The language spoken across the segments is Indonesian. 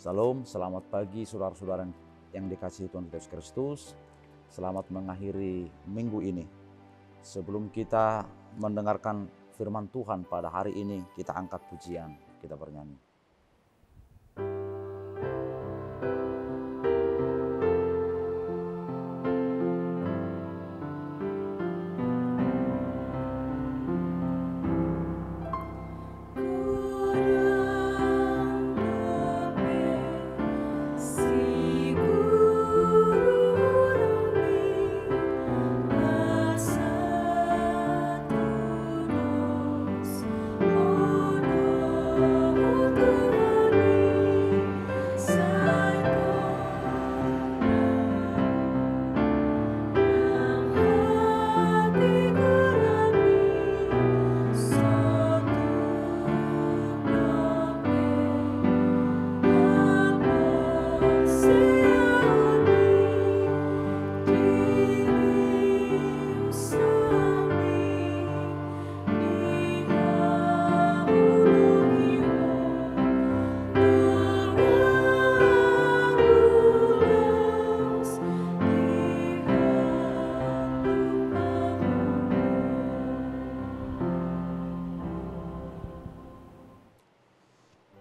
Salam, selamat pagi saudara-saudara yang dikasihi Tuhan Yesus Kristus. Selamat mengakhiri minggu ini. Sebelum kita mendengarkan firman Tuhan pada hari ini, kita angkat pujian, kita bernyanyi.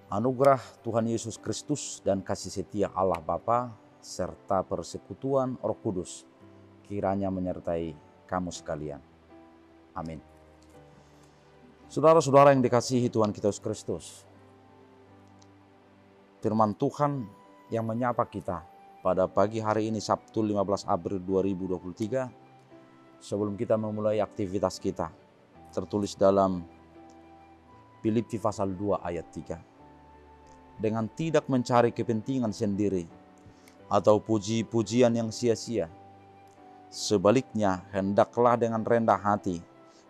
Anugerah Tuhan Yesus Kristus dan kasih setia Allah Bapa serta persekutuan Roh Kudus kiranya menyertai kamu sekalian. Amin. Saudara-saudara yang dikasihi Tuhan kita Yesus Kristus, firman Tuhan yang menyapa kita pada pagi hari ini Sabtu 15 April 2023, sebelum kita memulai aktivitas kita, tertulis dalam Filipi pasal 2 ayat 3. Dengan tidak mencari kepentingan sendiri atau puji-pujian yang sia-sia. Sebaliknya, hendaklah dengan rendah hati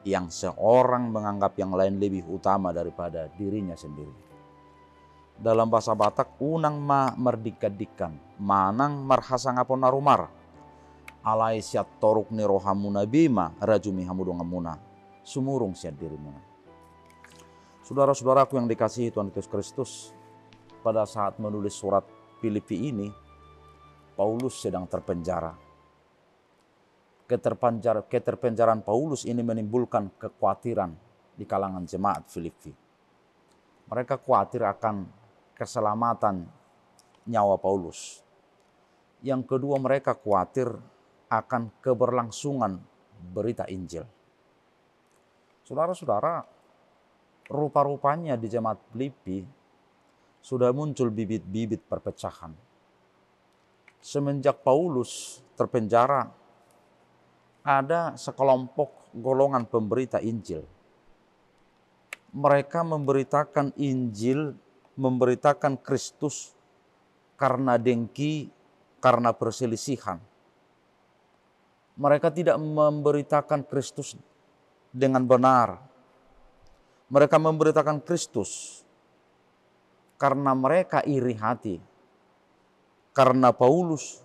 yang seorang menganggap yang lain lebih utama daripada dirinya sendiri. Dalam bahasa Batak, unang ma merdikadikan, manang marhasa ngapon narumar. Alai siat toruk ni rohamuna bima, rajumi hamudongamuna, sumurung siat dirimuna. Saudara-saudaraku yang dikasihi Tuhan Yesus Kristus, pada saat menulis surat Filipi ini, Paulus sedang terpenjara. Keterpenjaraan Paulus ini menimbulkan kekhawatiran di kalangan jemaat Filipi. Mereka khawatir akan keselamatan nyawa Paulus. Yang kedua, mereka khawatir akan keberlangsungan berita Injil. Saudara-saudara, rupa-rupanya di jemaat Filipi sudah muncul bibit-bibit perpecahan. Semenjak Paulus terpenjara, ada sekelompok golongan pemberita Injil. Mereka memberitakan Injil, memberitakan Kristus karena dengki, karena perselisihan. Mereka tidak memberitakan Kristus dengan benar. Mereka memberitakan Kristus karena mereka iri hati, karena Paulus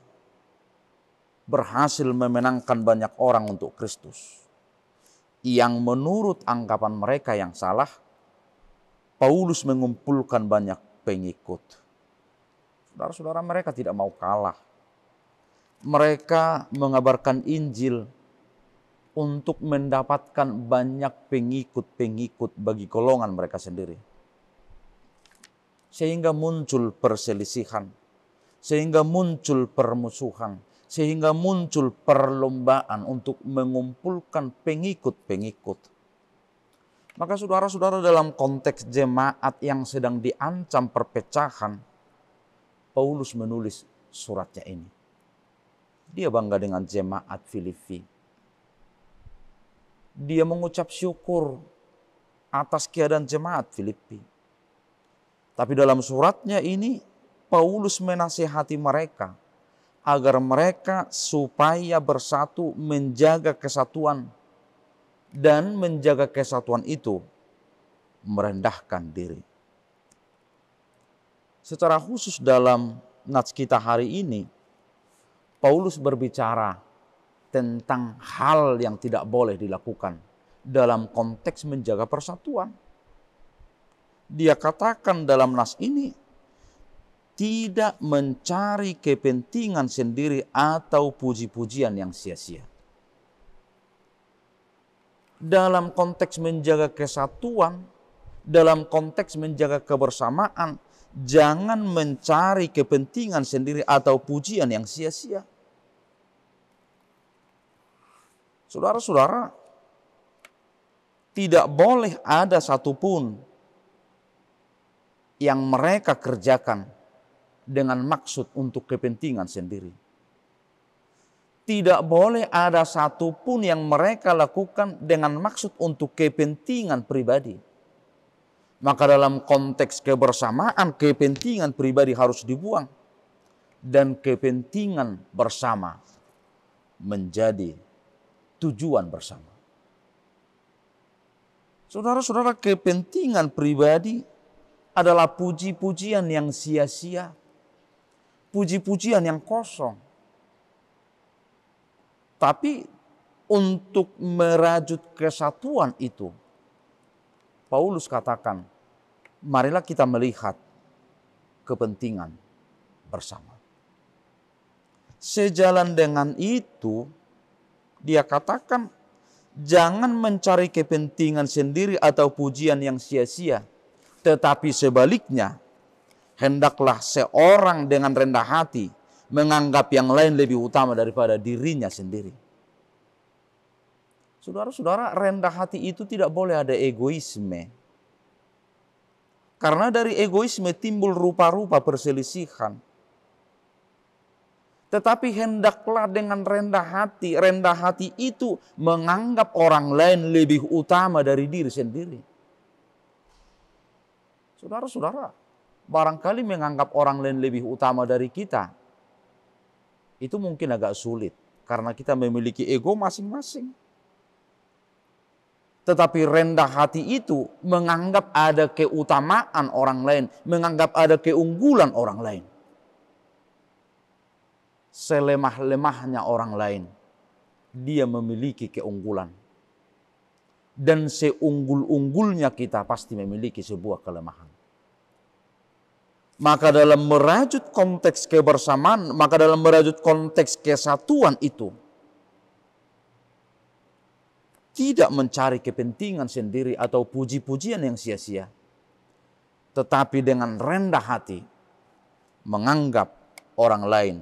berhasil memenangkan banyak orang untuk Kristus. Yang menurut anggapan mereka yang salah, Paulus mengumpulkan banyak pengikut. Saudara-saudara, mereka tidak mau kalah. Mereka mengabarkan Injil untuk mendapatkan banyak pengikut-pengikut bagi golongan mereka sendiri. Sehingga muncul perselisihan, sehingga muncul permusuhan, sehingga muncul perlombaan untuk mengumpulkan pengikut-pengikut. Maka saudara-saudara, dalam konteks jemaat yang sedang diancam perpecahan, Paulus menulis suratnya ini. Dia bangga dengan jemaat Filipi. Dia mengucap syukur atas keadaan jemaat Filipi. Tapi dalam suratnya ini, Paulus menasihati mereka agar mereka supaya bersatu menjaga kesatuan, dan menjaga kesatuan itu merendahkan diri. Secara khusus dalam nats kita hari ini, Paulus berbicara tentang hal yang tidak boleh dilakukan dalam konteks menjaga persatuan. Dia katakan dalam nas ini, tidak mencari kepentingan sendiri atau puji-pujian yang sia-sia. Dalam konteks menjaga kesatuan, dalam konteks menjaga kebersamaan, jangan mencari kepentingan sendiri atau pujian yang sia-sia. Saudara-saudara, tidak boleh ada satupun yang mereka kerjakan dengan maksud untuk kepentingan sendiri. Tidak boleh ada satupun yang mereka lakukan dengan maksud untuk kepentingan pribadi. Maka dalam konteks kebersamaan, kepentingan pribadi harus dibuang. Dan kepentingan bersama menjadi tujuan bersama. Saudara-saudara, kepentingan pribadi adalah puji-pujian yang sia-sia. Puji-pujian yang kosong. Tapi untuk merajut kesatuan itu, Paulus katakan, marilah kita melihat kepentingan bersama. Sejalan dengan itu, dia katakan, jangan mencari kepentingan sendiri atau pujian yang sia-sia. Tetapi sebaliknya, hendaklah seorang dengan rendah hati menganggap yang lain lebih utama daripada dirinya sendiri. Saudara-saudara, rendah hati itu tidak boleh ada egoisme. Karena dari egoisme timbul rupa-rupa perselisihan. Tetapi hendaklah dengan rendah hati. Rendah hati itu menganggap orang lain lebih utama dari diri sendiri. Saudara-saudara, barangkali menganggap orang lain lebih utama dari kita, itu mungkin agak sulit. Karena kita memiliki ego masing-masing. Tetapi rendah hati itu menganggap ada keutamaan orang lain, menganggap ada keunggulan orang lain. Selemah-lemahnya orang lain, dia memiliki keunggulan. Dan seunggul-unggulnya kita pasti memiliki sebuah kelemahan. Maka dalam merajut konteks kebersamaan, maka dalam merajut konteks kesatuan itu, tidak mencari kepentingan sendiri atau puji-pujian yang sia-sia. Tetapi dengan rendah hati, menganggap orang lain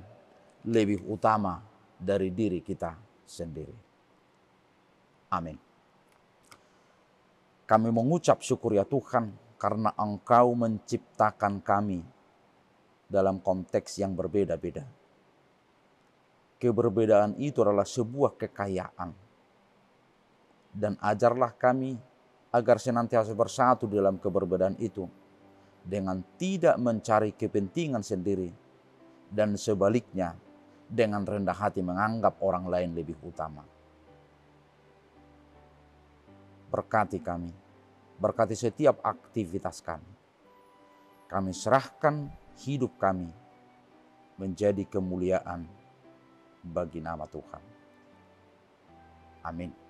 lebih utama dari diri kita sendiri. Amin. Kami mengucap syukur ya Tuhan, karena Engkau menciptakan kami dalam konteks yang berbeda-beda. Keberbedaan itu adalah sebuah kekayaan. Dan ajarlah kami agar senantiasa bersatu dalam keberbedaan itu, dengan tidak mencari kepentingan sendiri, dan sebaliknya dengan rendah hati menganggap orang lain lebih utama. Berkati kami, berkati setiap aktivitas kami. Kami serahkan hidup kami menjadi kemuliaan bagi nama Tuhan. Amin.